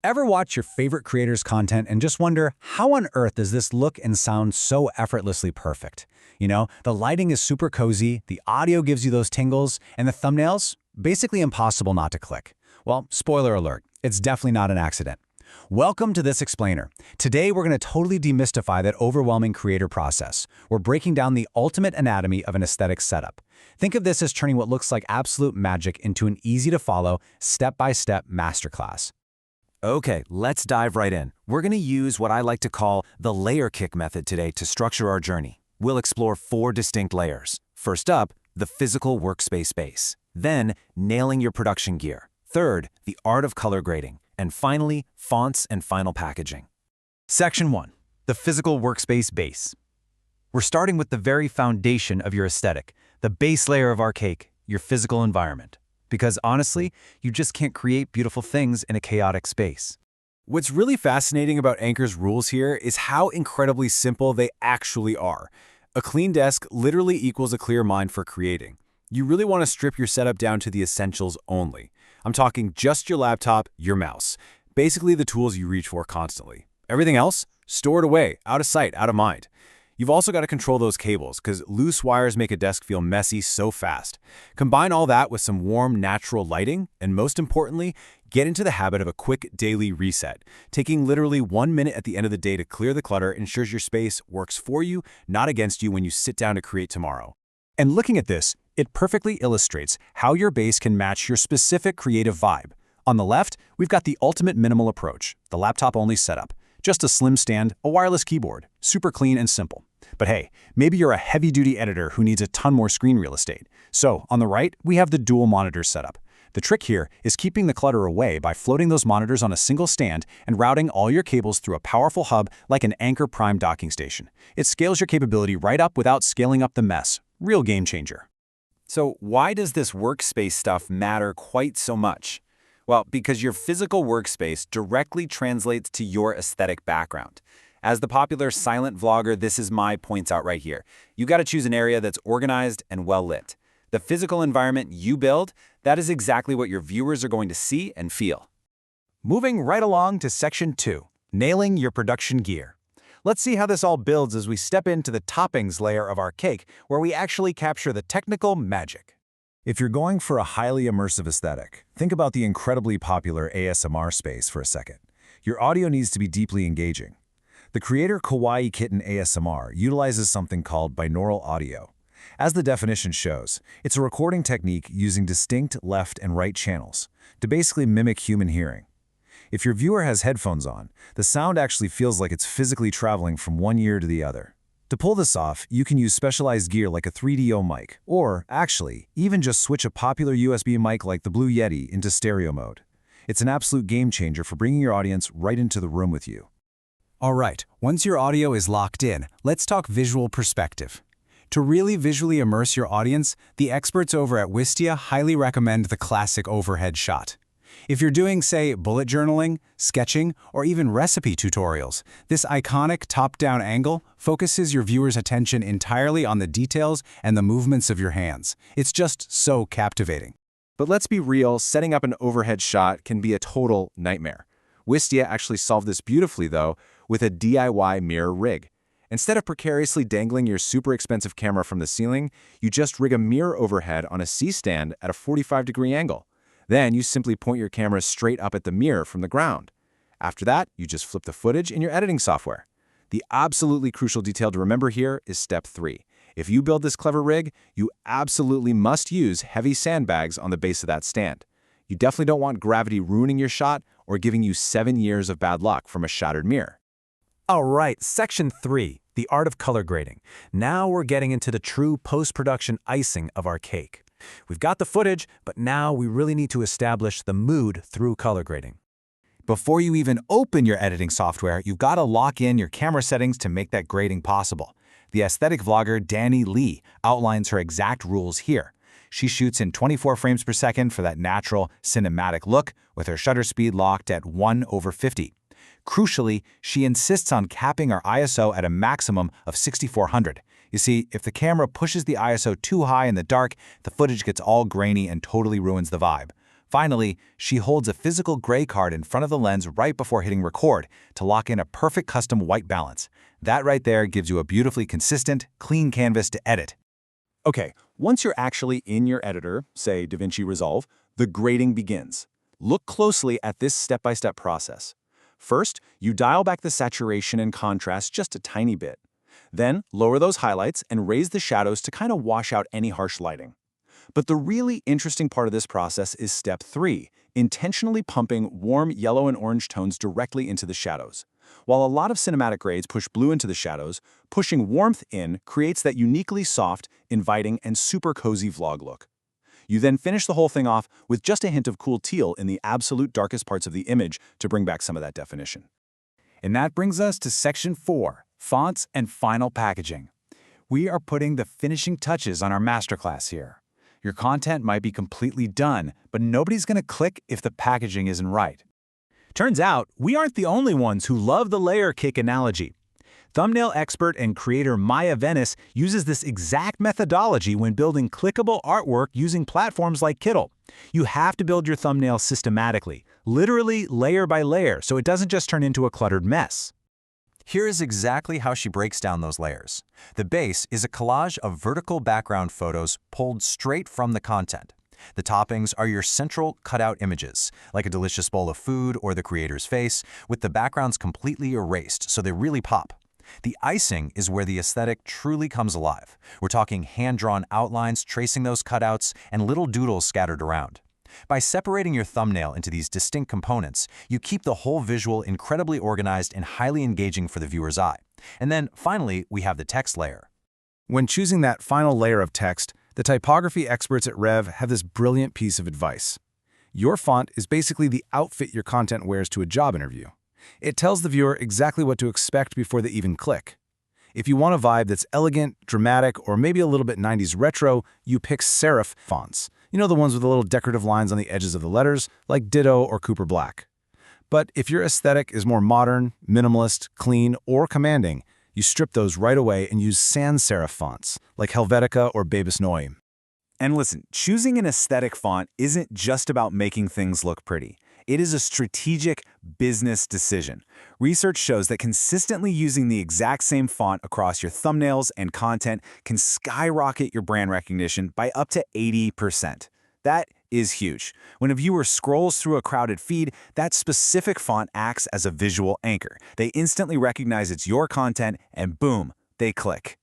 Ever watch your favorite creators' content and just wonder, how on earth does this look and sound so effortlessly perfect? The lighting is super cozy, the audio gives you those tingles, and the thumbnails? Basically impossible not to click. Well, spoiler alert, it's definitely not an accident. Welcome to This Explainer. Today, we're going to totally demystify that overwhelming creator process. We're breaking down the ultimate anatomy of an aesthetic setup. Think of this as turning what looks like absolute magic into an easy-to-follow, step-by-step masterclass. Okay, let's dive right in. We're going to use what I like to call the layer cake method today to structure our journey. We'll explore 4 distinct layers. First up, the physical workspace base. Then, nailing your production gear. Third, the art of color grading. And finally, fonts and final packaging. Section 1. The physical workspace base. We're starting with the very foundation of your aesthetic, the base layer of our cake, your physical environment. Because honestly, you just can't create beautiful things in a chaotic space. What's really fascinating about Anchor's rules here is how incredibly simple they actually are. A clean desk literally equals a clear mind for creating. You really want to strip your setup down to the essentials only. I'm talking just your laptop, your mouse, basically the tools you reach for constantly. Everything else, stored away, out of sight, out of mind. You've also got to control those cables, because loose wires make a desk feel messy so fast. Combine all that with some warm, natural lighting, and most importantly, get into the habit of a quick daily reset. Taking literally 1 minute at the end of the day to clear the clutter ensures your space works for you, not against you when you sit down to create tomorrow. And looking at this, it perfectly illustrates how your base can match your specific creative vibe. On the left, we've got the ultimate minimal approach, the laptop-only setup. Just a slim stand, a wireless keyboard, super clean and simple. But hey, maybe you're a heavy-duty editor who needs a ton more screen real estate. So, on the right, we have the dual monitor setup. The trick here is keeping the clutter away by floating those monitors on a single stand and routing all your cables through a powerful hub like an Anchor Prime docking station. It scales your capability right up without scaling up the mess. Real game changer. So why does this workspace stuff matter quite so much? Well, because your physical workspace directly translates to your aesthetic background. As the popular silent vlogger, This Is My points out right here, you got to choose an area that's organized and well lit. The physical environment you build, that is exactly what your viewers are going to see and feel. Moving right along to Section 2, nailing your production gear. Let's see how this all builds as we step into the toppings layer of our cake, where we actually capture the technical magic. If you're going for a highly immersive aesthetic, think about the incredibly popular ASMR space for a second. Your audio needs to be deeply engaging. The creator Kawaii Kitten ASMR utilizes something called binaural audio. As the definition shows, it's a recording technique using distinct left and right channels to basically mimic human hearing. If your viewer has headphones on, the sound actually feels like it's physically traveling from one ear to the other. To pull this off, you can use specialized gear like a 3DO mic, or, actually, even just switch a popular USB mic like the Blue Yeti into stereo mode. It's an absolute game changer for bringing your audience right into the room with you. All right, once your audio is locked in, let's talk visual perspective. To really visually immerse your audience, the experts over at Wistia highly recommend the classic overhead shot. If you're doing, say, bullet journaling, sketching, or even recipe tutorials, this iconic top-down angle focuses your viewer's attention entirely on the details and the movements of your hands. It's just so captivating. But let's be real, setting up an overhead shot can be a total nightmare. Wistia actually solved this beautifully, though, with a DIY mirror rig. Instead of precariously dangling your super expensive camera from the ceiling, you just rig a mirror overhead on a C-stand at a 45-degree angle. Then you simply point your camera straight up at the mirror from the ground. After that, you just flip the footage in your editing software. The absolutely crucial detail to remember here is step 3. If you build this clever rig, you absolutely must use heavy sandbags on the base of that stand. You definitely don't want gravity ruining your shot or giving you 7 years of bad luck from a shattered mirror. All right, Section 3, the art of color grading. Now we're getting into the true post-production icing of our cake. We've got the footage, but now we really need to establish the mood through color grading. Before you even open your editing software, you've got to lock in your camera settings to make that grading possible. The aesthetic vlogger Danny Lee outlines her exact rules here. She shoots in 24 frames per second for that natural, cinematic look, with her shutter speed locked at 1/50. Crucially, she insists on capping our ISO at a maximum of 6400. You see, if the camera pushes the ISO too high in the dark, the footage gets all grainy and totally ruins the vibe. Finally, she holds a physical gray card in front of the lens right before hitting record to lock in a perfect custom white balance. That right there gives you a beautifully consistent, clean canvas to edit. Okay, once you're actually in your editor, say DaVinci Resolve, the grading begins. Look closely at this step-by-step process. First, you dial back the saturation and contrast just a tiny bit. Then, lower those highlights and raise the shadows to kind of wash out any harsh lighting. But the really interesting part of this process is step 3, intentionally pumping warm yellow and orange tones directly into the shadows. While a lot of cinematic grades push blue into the shadows, pushing warmth in creates that uniquely soft, inviting, and super cozy vlog look. You then finish the whole thing off with just a hint of cool teal in the absolute darkest parts of the image to bring back some of that definition. And that brings us to section 4, fonts and final packaging. We are putting the finishing touches on our masterclass here. Your content might be completely done, but nobody's going to click if the packaging isn't right. Turns out, we aren't the only ones who love the layer cake analogy. Thumbnail expert and creator Maya Venice uses this exact methodology when building clickable artwork using platforms like Kittl. You have to build your thumbnail systematically, literally layer by layer, so it doesn't just turn into a cluttered mess. Here is exactly how she breaks down those layers. The base is a collage of vertical background photos pulled straight from the content. The toppings are your central cutout images, like a delicious bowl of food or the creator's face, with the backgrounds completely erased so they really pop. The icing is where the aesthetic truly comes alive. We're talking hand-drawn outlines tracing those cutouts and little doodles scattered around. By separating your thumbnail into these distinct components, you keep the whole visual incredibly organized and highly engaging for the viewer's eye. And then, finally, we have the text layer. When choosing that final layer of text, the typography experts at Rev have this brilliant piece of advice. Your font is basically the outfit your content wears to a job interview. It tells the viewer exactly what to expect before they even click. If you want a vibe that's elegant, dramatic, or maybe a little bit 90s retro, you pick serif fonts. You know, the ones with the little decorative lines on the edges of the letters, like Ditto or Cooper Black. But if your aesthetic is more modern, minimalist, clean, or commanding, you strip those right away and use sans serif fonts, like Helvetica or Babus Neue. And listen, choosing an aesthetic font isn't just about making things look pretty. It is a strategic business decision. Research shows that consistently using the exact same font across your thumbnails and content can skyrocket your brand recognition by up to 80%. That is huge. When a viewer scrolls through a crowded feed, that specific font acts as a visual anchor. They instantly recognize it's your content, and boom, they click.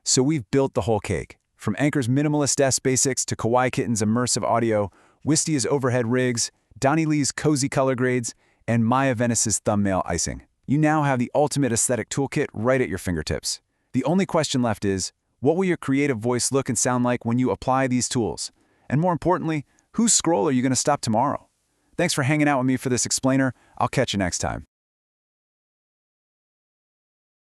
So we've built the whole cake. From Anchor's minimalist desk basics to Kawaii Kitten's immersive audio, Wistia's overhead rigs, Donnie Lee's cozy color grades, and Maya Venice's thumbnail icing. You now have the ultimate aesthetic toolkit right at your fingertips. The only question left is, what will your creative voice look and sound like when you apply these tools? And more importantly, whose scroll are you going to stop tomorrow? Thanks for hanging out with me for this explainer. I'll catch you next time.